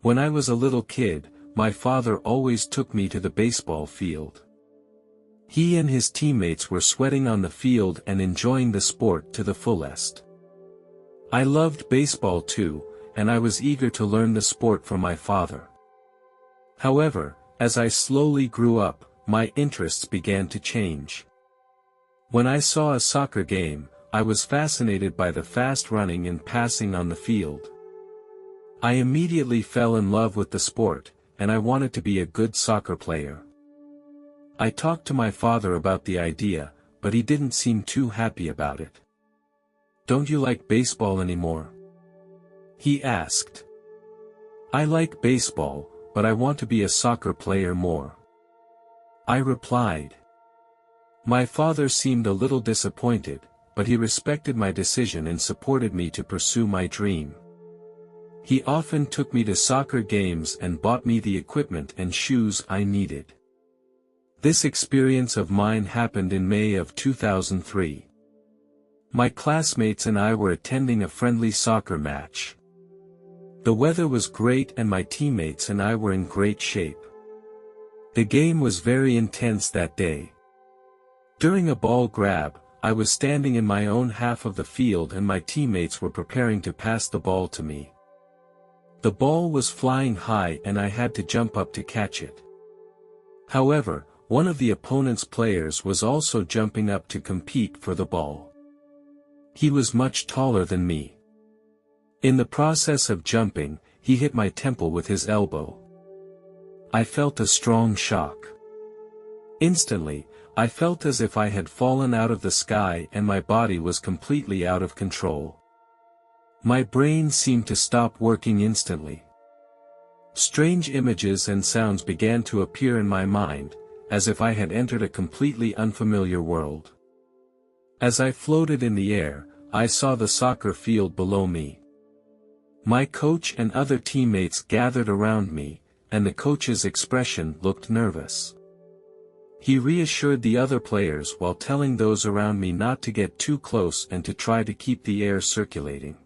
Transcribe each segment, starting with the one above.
When I was a little kid, my father always took me to the baseball field. He and his teammates were sweating on the field and enjoying the sport to the fullest. I loved baseball too, and I was eager to learn the sport from my father. However, as I slowly grew up, my interests began to change. When I saw a soccer game, I was fascinated by the fast running and passing on the field. I immediately fell in love with the sport, and I wanted to be a good soccer player. I talked to my father about the idea, but he didn't seem too happy about it. "Don't you like baseball anymore?" he asked. "I like baseball, but I want to be a soccer player more," I replied. My father seemed a little disappointed, but he respected my decision and supported me to pursue my dream. He often took me to soccer games and bought me the equipment and shoes I needed. This experience of mine happened in May of 2003. My classmates and I were attending a friendly soccer match. The weather was great and my teammates and I were in great shape. The game was very intense that day. During a ball grab, I was standing in my own half of the field and my teammates were preparing to pass the ball to me. The ball was flying high and I had to jump up to catch it. However, one of the opponent's players was also jumping up to compete for the ball. He was much taller than me. In the process of jumping, he hit my temple with his elbow. I felt a strong shock. Instantly, I felt as if I had fallen out of the sky and my body was completely out of control. My brain seemed to stop working instantly. Strange images and sounds began to appear in my mind, as if I had entered a completely unfamiliar world. As I floated in the air, I saw the soccer field below me. My coach and other teammates gathered around me, and the coach's expression looked nervous. He reassured the other players while telling those around me not to get too close and to try to keep the air circulating.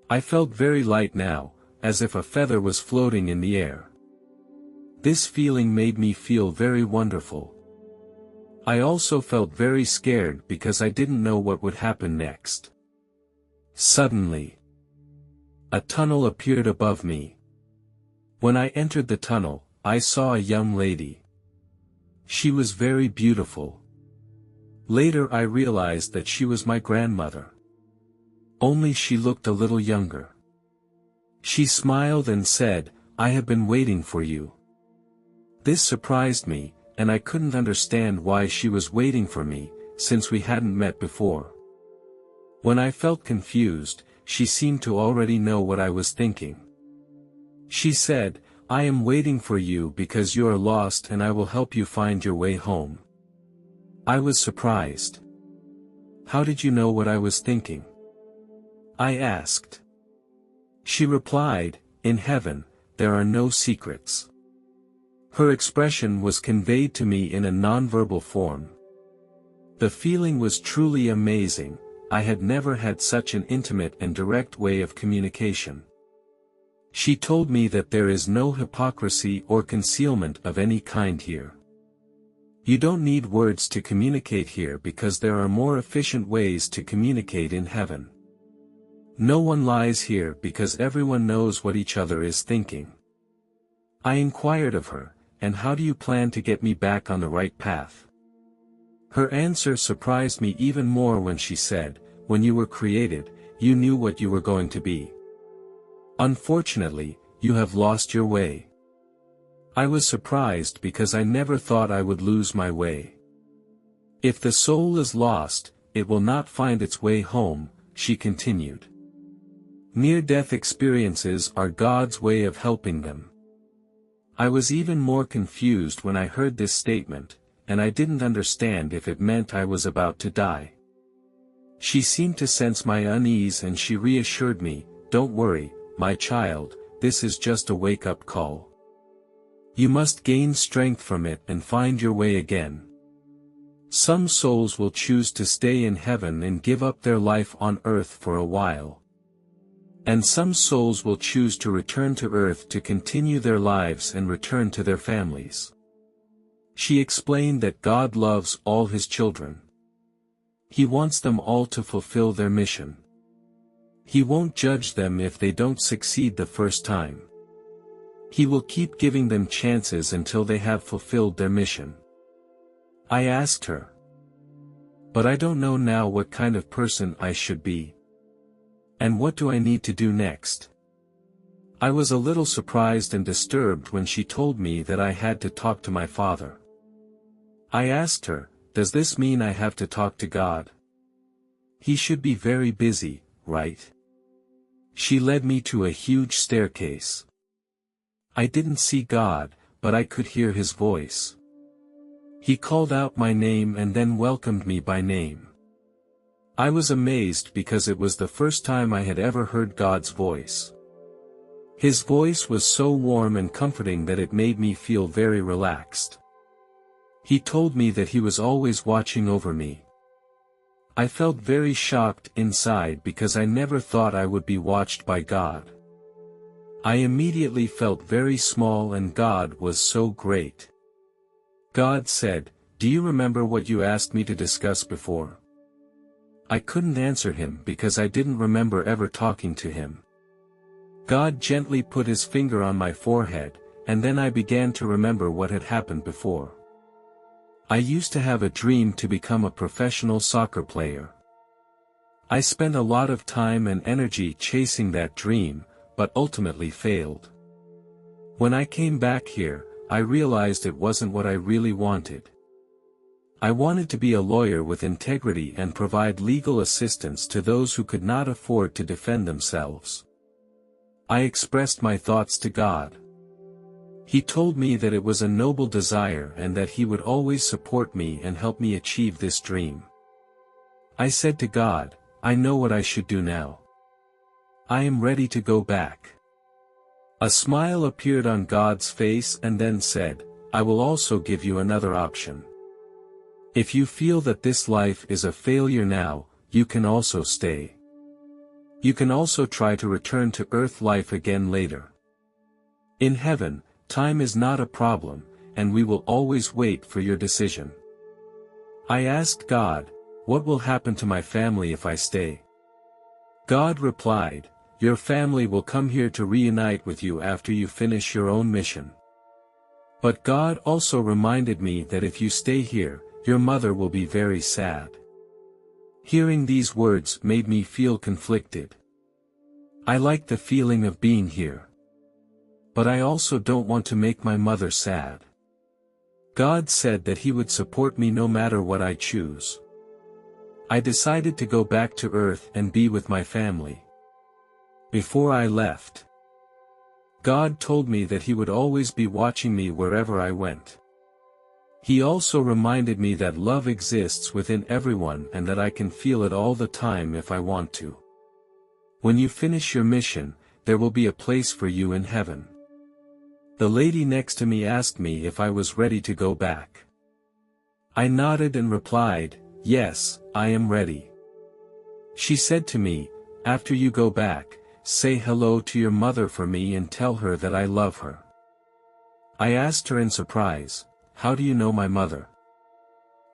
I felt very light now, as if a feather was floating in the air. This feeling made me feel very wonderful. I also felt very scared because I didn't know what would happen next. Suddenly, a tunnel appeared above me. When I entered the tunnel, I saw a young lady. She was very beautiful. Later I realized that she was my grandmother. Only she looked a little younger. She smiled and said, "I have been waiting for you." This surprised me, and I couldn't understand why she was waiting for me, since we hadn't met before. When I felt confused, she seemed to already know what I was thinking. She said, "I am waiting for you because you are lost and I will help you find your way home." I was surprised. "How did you know what I was thinking?" I asked. She replied, "In heaven, there are no secrets." Her expression was conveyed to me in a nonverbal form. The feeling was truly amazing. I had never had such an intimate and direct way of communication. She told me that there is no hypocrisy or concealment of any kind here. You don't need words to communicate here because there are more efficient ways to communicate in heaven. No one lies here because everyone knows what each other is thinking. I inquired of her, "And how do you plan to get me back on the right path?" Her answer surprised me even more when she said, "When you were created, you knew what you were going to be. Unfortunately, you have lost your way." I was surprised because I never thought I would lose my way. "If the soul is lost, it will not find its way home," she continued. Near-death experiences are God's way of helping them. I was even more confused when I heard this statement, and I didn't understand if it meant I was about to die. She seemed to sense my unease and she reassured me, "Don't worry, my child, this is just a wake-up call. You must gain strength from it and find your way again. Some souls will choose to stay in heaven and give up their life on earth for a while. And some souls will choose to return to Earth to continue their lives and return to their families. She explained that God loves all His children. He wants them all to fulfill their mission. He won't judge them if they don't succeed the first time. He will keep giving them chances until they have fulfilled their mission. I asked her, "But I don't know now what kind of person I should be. And what do I need to do next?" I was a little surprised and disturbed when she told me that I had to talk to my father. I asked her, "Does this mean I have to talk to God? He should be very busy, right?" She led me to a huge staircase. I didn't see God, but I could hear His voice. He called out my name and then welcomed me by name. I was amazed because it was the first time I had ever heard God's voice. His voice was so warm and comforting that it made me feel very relaxed. He told me that He was always watching over me. I felt very shocked inside because I never thought I would be watched by God. I immediately felt very small and God was so great. God said, "Do you remember what you asked me to discuss before?" I couldn't answer Him because I didn't remember ever talking to Him. God gently put His finger on my forehead, and then I began to remember what had happened before. I used to have a dream to become a professional soccer player. I spent a lot of time and energy chasing that dream, but ultimately failed. When I came back here, I realized it wasn't what I really wanted. I wanted to be a lawyer with integrity and provide legal assistance to those who could not afford to defend themselves. I expressed my thoughts to God. He told me that it was a noble desire and that He would always support me and help me achieve this dream. I said to God, "I know what I should do now. I am ready to go back." A smile appeared on God's face and then said, "I will also give you another option. If you feel that this life is a failure now, you can also stay. You can also try to return to earth life again later. In heaven, time is not a problem, and we will always wait for your decision." I asked God, "What will happen to my family if I stay?" God replied, "Your family will come here to reunite with you after you finish your own mission." But God also reminded me that if you stay here, your mother will be very sad. Hearing these words made me feel conflicted. I like the feeling of being here. But I also don't want to make my mother sad. God said that He would support me no matter what I choose. I decided to go back to Earth and be with my family. Before I left, God told me that He would always be watching me wherever I went. He also reminded me that love exists within everyone and that I can feel it all the time if I want to. When you finish your mission, there will be a place for you in heaven. The lady next to me asked me if I was ready to go back. I nodded and replied, "Yes, I am ready." She said to me, "After you go back, say hello to your mother for me and tell her that I love her." I asked her in surprise, "How do you know my mother?"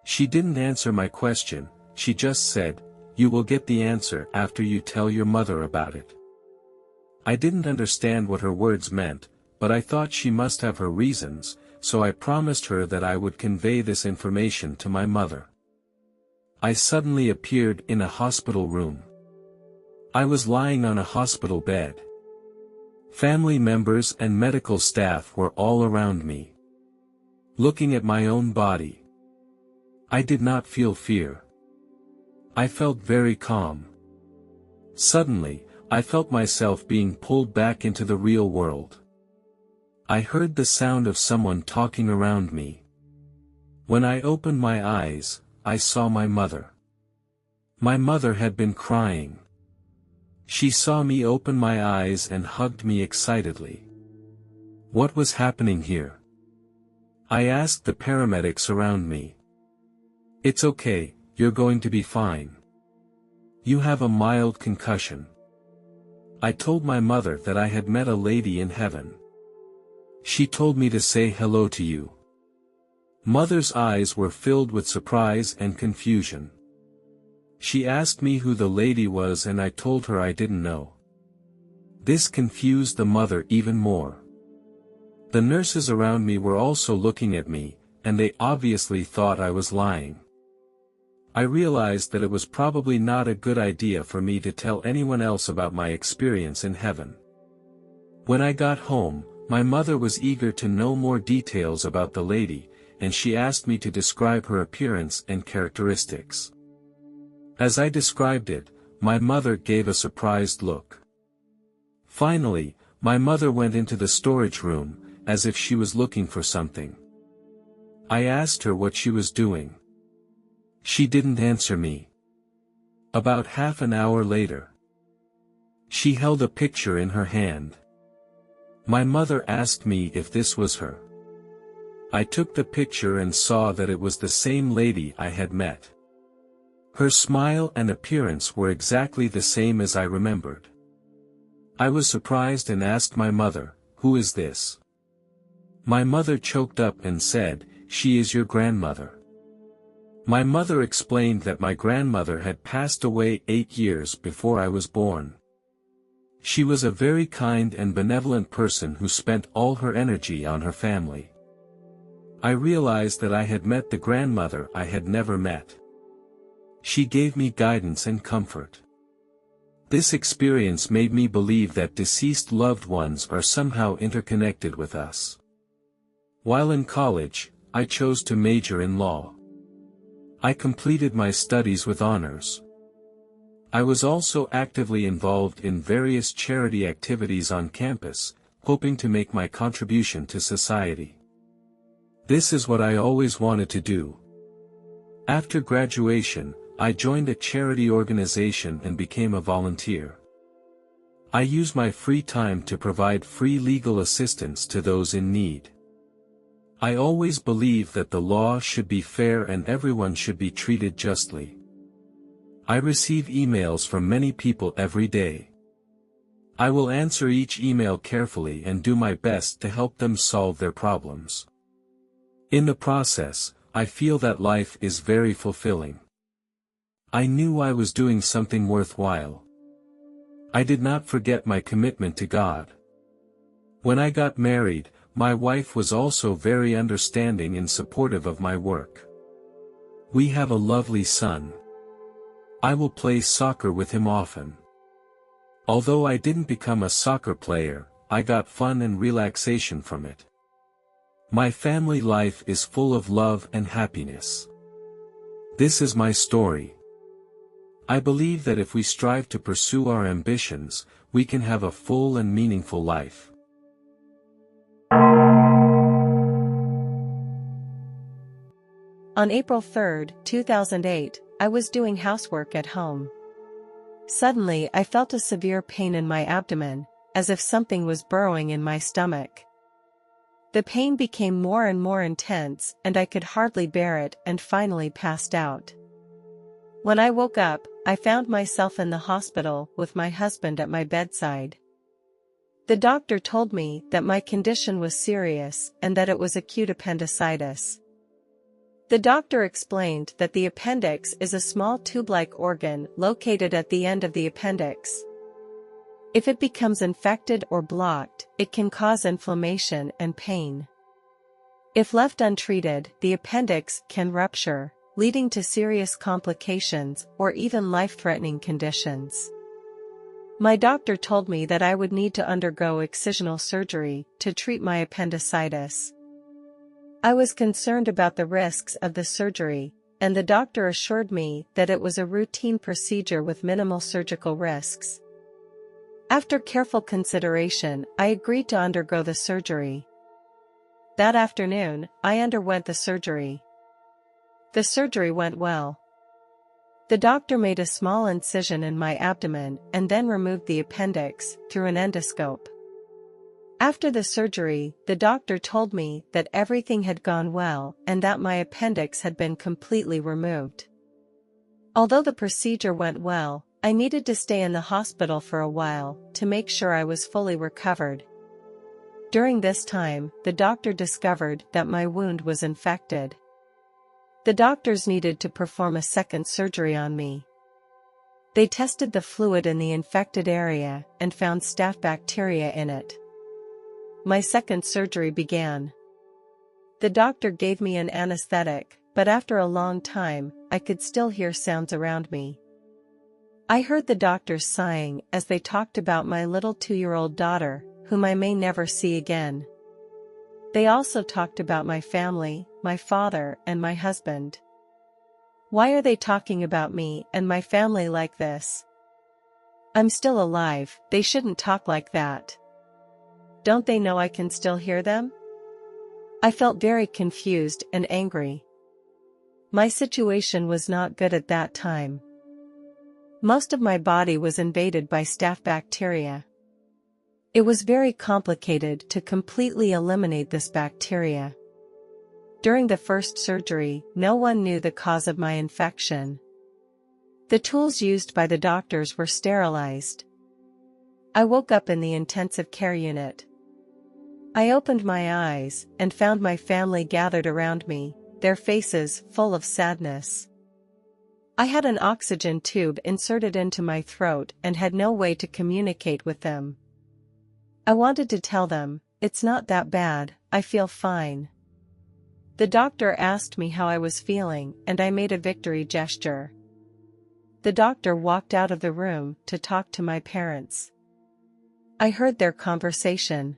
She didn't answer my question, she just said, "You will get the answer after you tell your mother about it." I didn't understand what her words meant, but I thought she must have her reasons, so I promised her that I would convey this information to my mother. I suddenly appeared in a hospital room. I was lying on a hospital bed. Family members and medical staff were all around me. Looking at my own body, I did not feel fear. I felt very calm. Suddenly, I felt myself being pulled back into the real world. I heard the sound of someone talking around me. When I opened my eyes, I saw my mother. My mother had been crying. She saw me open my eyes and hugged me excitedly. What was happening here? I asked the paramedics around me. "It's okay, you're going to be fine. You have a mild concussion." I told my mother that I had met a lady in heaven. She told me to say hello to you. Mother's eyes were filled with surprise and confusion. She asked me who the lady was and I told her I didn't know. This confused the mother even more. The nurses around me were also looking at me, and they obviously thought I was lying. I realized that it was probably not a good idea for me to tell anyone else about my experience in heaven. When I got home, my mother was eager to know more details about the lady, and she asked me to describe her appearance and characteristics. As I described it, my mother gave a surprised look. Finally, my mother went into the storage room, as if she was looking for something. I asked her what she was doing. She didn't answer me. About half an hour later, she held a picture in her hand. My mother asked me if this was her. I took the picture and saw that it was the same lady I had met. Her smile and appearance were exactly the same as I remembered. I was surprised and asked my mother, "Who is this?" My mother choked up and said, "She is your grandmother." My mother explained that my grandmother had passed away 8 years before I was born. She was a very kind and benevolent person who spent all her energy on her family. I realized that I had met the grandmother I had never met. She gave me guidance and comfort. This experience made me believe that deceased loved ones are somehow interconnected with us. While in college, I chose to major in law. I completed my studies with honors. I was also actively involved in various charity activities on campus, hoping to make my contribution to society. This is what I always wanted to do. After graduation, I joined a charity organization and became a volunteer. I use my free time to provide free legal assistance to those in need. I always believe that the law should be fair and everyone should be treated justly. I receive emails from many people every day. I will answer each email carefully and do my best to help them solve their problems. In the process, I feel that life is very fulfilling. I knew I was doing something worthwhile. I did not forget my commitment to God. When I got married, my wife was also very understanding and supportive of my work. We have a lovely son. I will play soccer with him often. Although I didn't become a soccer player, I got fun and relaxation from it. My family life is full of love and happiness. This is my story. I believe that if we strive to pursue our ambitions, we can have a full and meaningful life. On April 3, 2008, I was doing housework at home. Suddenly I felt a severe pain in my abdomen, as if something was burrowing in my stomach. The pain became more and more intense and I could hardly bear it and finally passed out. When I woke up, I found myself in the hospital with my husband at my bedside. The doctor told me that my condition was serious and that it was acute appendicitis. The doctor explained that the appendix is a small tube-like organ located at the end of the appendix. If it becomes infected or blocked, it can cause inflammation and pain. If left untreated, the appendix can rupture, leading to serious complications or even life-threatening conditions. My doctor told me that I would need to undergo excisional surgery to treat my appendicitis. I was concerned about the risks of the surgery, and the doctor assured me that it was a routine procedure with minimal surgical risks. After careful consideration, I agreed to undergo the surgery. That afternoon, I underwent the surgery. The surgery went well. The doctor made a small incision in my abdomen and then removed the appendix through an endoscope. After the surgery, the doctor told me that everything had gone well and that my appendix had been completely removed. Although the procedure went well, I needed to stay in the hospital for a while to make sure I was fully recovered. During this time, the doctor discovered that my wound was infected. The doctors needed to perform a second surgery on me. They tested the fluid in the infected area and found staph bacteria in it. My second surgery began. The doctor gave me an anesthetic, but after a long time, I could still hear sounds around me. I heard the doctors sighing as they talked about my little 2-year-old daughter, whom I may never see again. They also talked about my family, my father, and my husband. Why are they talking about me and my family like this? I'm still alive, they shouldn't talk like that. Don't they know I can still hear them? I felt very confused and angry. My situation was not good at that time. Most of my body was invaded by staph bacteria. It was very complicated to completely eliminate this bacteria. During the first surgery, no one knew the cause of my infection. The tools used by the doctors were sterilized. I woke up in the intensive care unit. I opened my eyes and found my family gathered around me, their faces full of sadness. I had an oxygen tube inserted into my throat and had no way to communicate with them. I wanted to tell them, "It's not that bad, I feel fine." The doctor asked me how I was feeling and I made a victory gesture. The doctor walked out of the room to talk to my parents. I heard their conversation.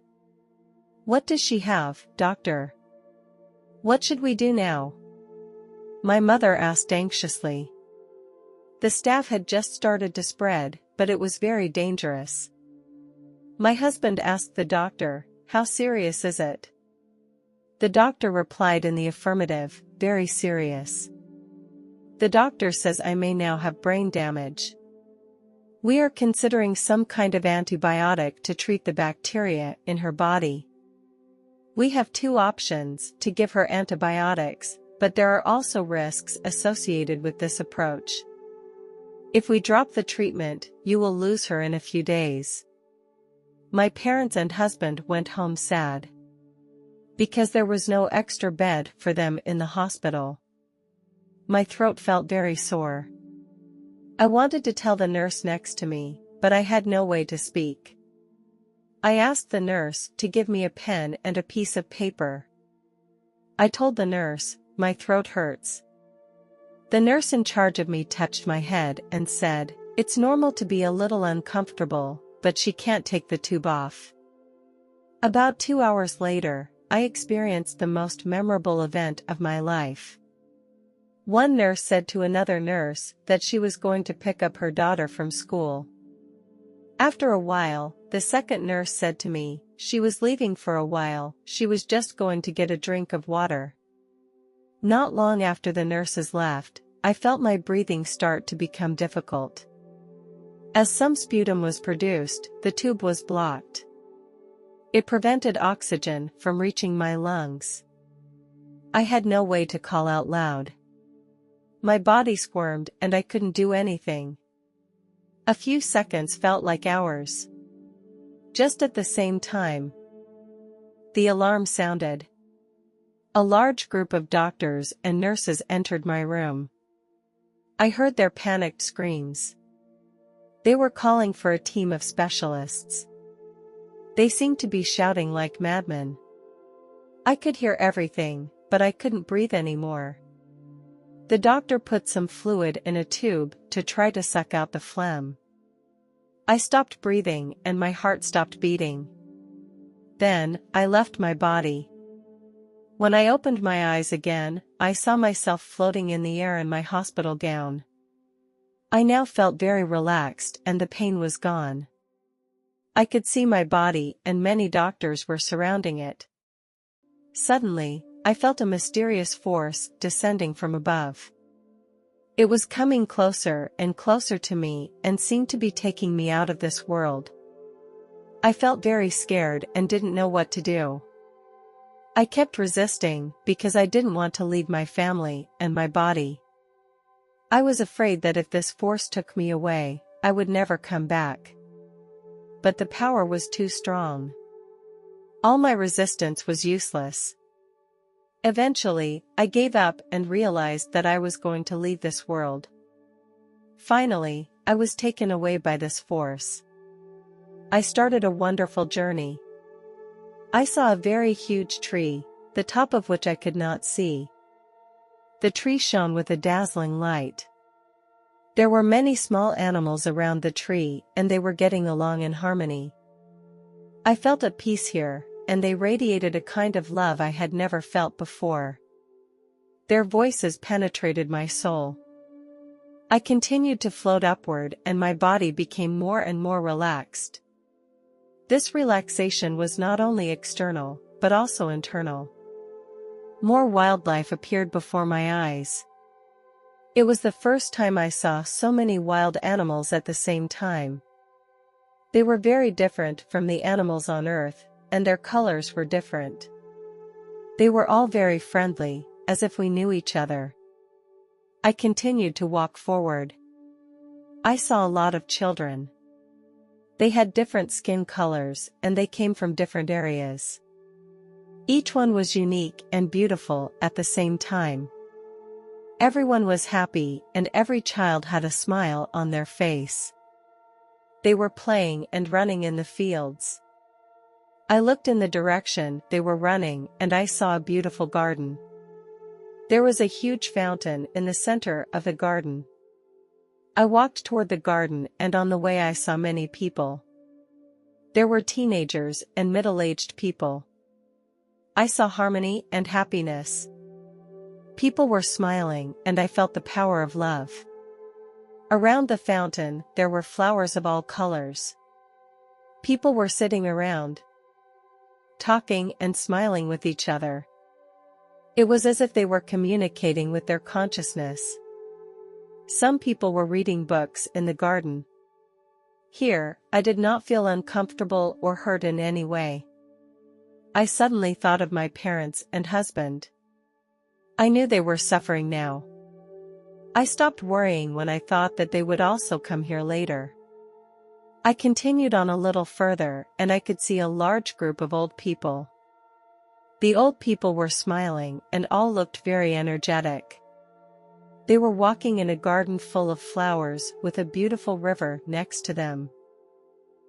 "What does she have, doctor? What should we do now?" My mother asked anxiously. The staph had just started to spread, but it was very dangerous. My husband asked the doctor, "How serious is it?" The doctor replied in the affirmative, "Very serious. The doctor says I may now have brain damage. We are considering some kind of antibiotic to treat the bacteria in her body. We have 2 options to give her antibiotics, but there are also risks associated with this approach. If we drop the treatment, you will lose her in a few days." My parents and husband went home sad. Because there was no extra bed for them in the hospital. My throat felt very sore. I wanted to tell the nurse next to me, but I had no way to speak. I asked the nurse to give me a pen and a piece of paper. I told the nurse, "My throat hurts." The nurse in charge of me touched my head and said, "It's normal to be a little uncomfortable, but she can't take the tube off." About 2 hours later, I experienced the most memorable event of my life. One nurse said to another nurse that she was going to pick up her daughter from school. After a while, the second nurse said to me, she was leaving for a while, she was just going to get a drink of water. Not long after the nurses left, I felt my breathing start to become difficult. As some sputum was produced, the tube was blocked. It prevented oxygen from reaching my lungs. I had no way to call out loud. My body squirmed and I couldn't do anything. A few seconds felt like hours. Just at the same time, the alarm sounded. A large group of doctors and nurses entered my room. I heard their panicked screams. They were calling for a team of specialists. They seemed to be shouting like madmen. I could hear everything, but I couldn't breathe anymore. The doctor put some fluid in a tube to try to suck out the phlegm. I stopped breathing and my heart stopped beating. Then, I left my body. When I opened my eyes again, I saw myself floating in the air in my hospital gown. I now felt very relaxed and the pain was gone. I could see my body and many doctors were surrounding it. Suddenly, I felt a mysterious force descending from above. It was coming closer and closer to me and seemed to be taking me out of this world. I felt very scared and didn't know what to do. I kept resisting because I didn't want to leave my family and my body. I was afraid that if this force took me away, I would never come back. But the power was too strong. All my resistance was useless. Eventually, I gave up and realized that I was going to leave this world. Finally, I was taken away by this force. I started a wonderful journey. I saw a very huge tree, the top of which I could not see. The tree shone with a dazzling light. There were many small animals around the tree, and they were getting along in harmony. I felt at peace here, and they radiated a kind of love I had never felt before. Their voices penetrated my soul. I continued to float upward, and my body became more and more relaxed. This relaxation was not only external, but also internal. More wildlife appeared before my eyes. It was the first time I saw so many wild animals at the same time. They were very different from the animals on Earth, and their colors were different. They were all very friendly, as if we knew each other. I continued to walk forward. I saw a lot of children. They had different skin colors, and they came from different areas. Each one was unique and beautiful at the same time. Everyone was happy, and every child had a smile on their face. They were playing and running in the fields. I looked in the direction they were running, and I saw a beautiful garden. There was a huge fountain in the center of the garden. I walked toward the garden, and on the way I saw many people. There were teenagers and middle-aged people. I saw harmony and happiness. People were smiling, and I felt the power of love. Around the fountain, there were flowers of all colors. People were sitting around, talking and smiling with each other. It was as if they were communicating with their consciousness. Some people were reading books in the garden. Here, I did not feel uncomfortable or hurt in any way. I suddenly thought of my parents and husband. I knew they were suffering now. I stopped worrying when I thought that they would also come here later. I continued on a little further, and I could see a large group of old people. The old people were smiling, and all looked very energetic. They were walking in a garden full of flowers with a beautiful river next to them.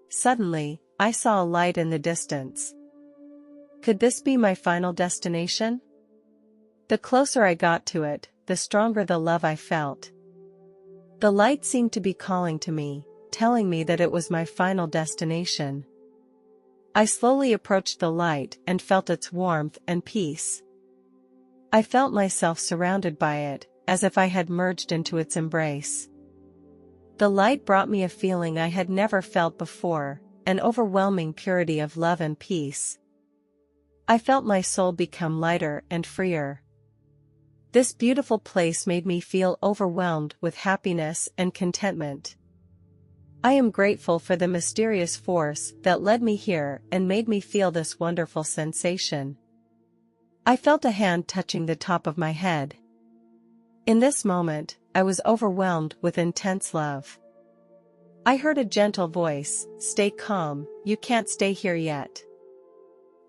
Suddenly, I saw a light in the distance. Could this be my final destination? The closer I got to it, the stronger the love I felt. The light seemed to be calling to me, telling me that it was my final destination. I slowly approached the light and felt its warmth and peace. I felt myself surrounded by it, as if I had merged into its embrace. The light brought me a feeling I had never felt before, an overwhelming purity of love and peace. I felt my soul become lighter and freer. This beautiful place made me feel overwhelmed with happiness and contentment. I am grateful for the mysterious force that led me here and made me feel this wonderful sensation. I felt a hand touching the top of my head. In this moment, I was overwhelmed with intense love. I heard a gentle voice, "Stay calm, you can't stay here yet."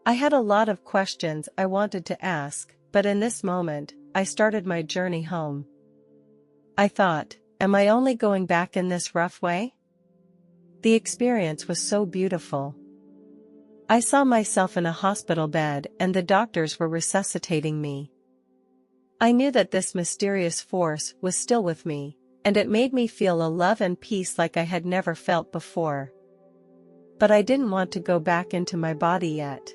I had a lot of questions I wanted to ask, but in this moment, I started my journey home. I thought, am I only going back in this rough way? The experience was so beautiful. I saw myself in a hospital bed, and the doctors were resuscitating me. I knew that this mysterious force was still with me, and it made me feel a love and peace like I had never felt before. But I didn't want to go back into my body yet.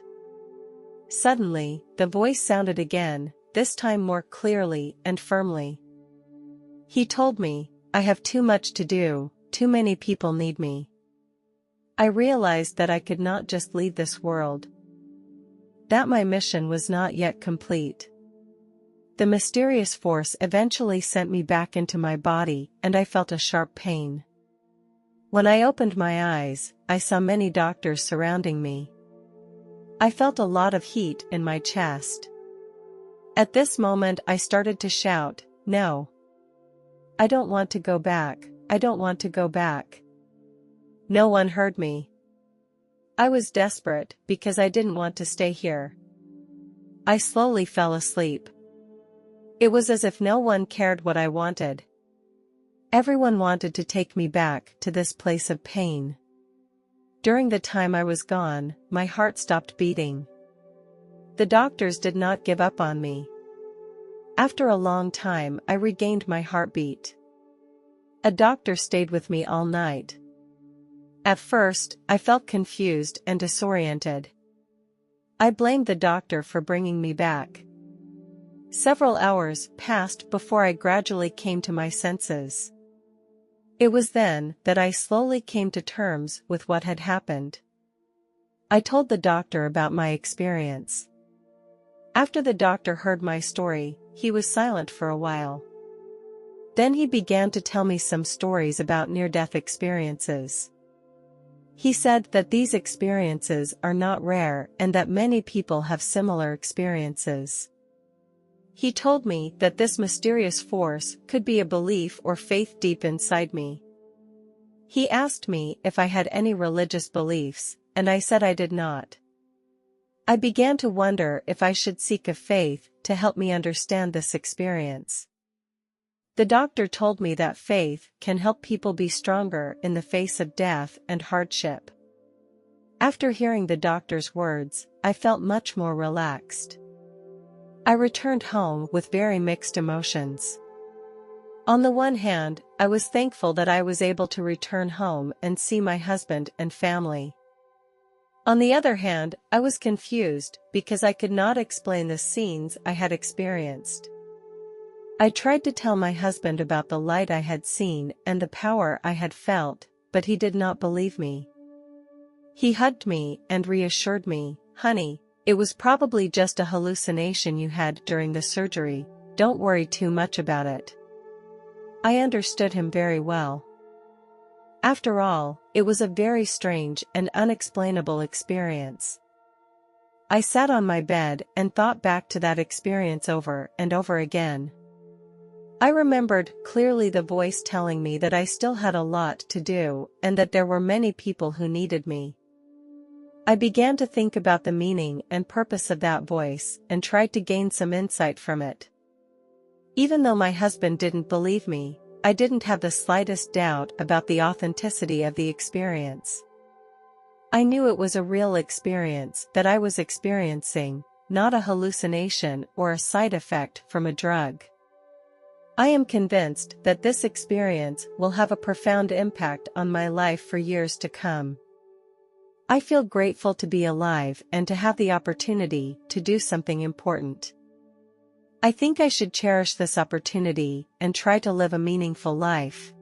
Suddenly, the voice sounded again, this time more clearly and firmly. He told me, "I have too much to do, too many people need me." I realized that I could not just leave this world. That my mission was not yet complete. The mysterious force eventually sent me back into my body, and I felt a sharp pain. When I opened my eyes, I saw many doctors surrounding me. I felt a lot of heat in my chest. At this moment I started to shout, "No! I don't want to go back, I don't want to go back." No one heard me. I was desperate because I didn't want to stay here. I slowly fell asleep. It was as if no one cared what I wanted. Everyone wanted to take me back to this place of pain. During the time I was gone, my heart stopped beating. The doctors did not give up on me. After a long time, I regained my heartbeat. A doctor stayed with me all night. At first, I felt confused and disoriented. I blamed the doctor for bringing me back. Several hours passed before I gradually came to my senses. It was then that I slowly came to terms with what had happened. I told the doctor about my experience. After the doctor heard my story, he was silent for a while. Then he began to tell me some stories about near-death experiences. He said that these experiences are not rare and that many people have similar experiences. He told me that this mysterious force could be a belief or faith deep inside me. He asked me if I had any religious beliefs, and I said I did not. I began to wonder if I should seek a faith to help me understand this experience. The doctor told me that faith can help people be stronger in the face of death and hardship. After hearing the doctor's words, I felt much more relaxed. I returned home with very mixed emotions. On the one hand, I was thankful that I was able to return home and see my husband and family. On the other hand, I was confused because I could not explain the scenes I had experienced. I tried to tell my husband about the light I had seen and the power I had felt, but he did not believe me. He hugged me and reassured me, "Honey, it was probably just a hallucination you had during the surgery, don't worry too much about it." I understood him very well. After all, it was a very strange and unexplainable experience. I sat on my bed and thought back to that experience over and over again. I remembered clearly the voice telling me that I still had a lot to do and that there were many people who needed me. I began to think about the meaning and purpose of that voice and tried to gain some insight from it. Even though my husband didn't believe me, I didn't have the slightest doubt about the authenticity of the experience. I knew it was a real experience that I was experiencing, not a hallucination or a side effect from a drug. I am convinced that this experience will have a profound impact on my life for years to come. I feel grateful to be alive and to have the opportunity to do something important. I think I should cherish this opportunity and try to live a meaningful life.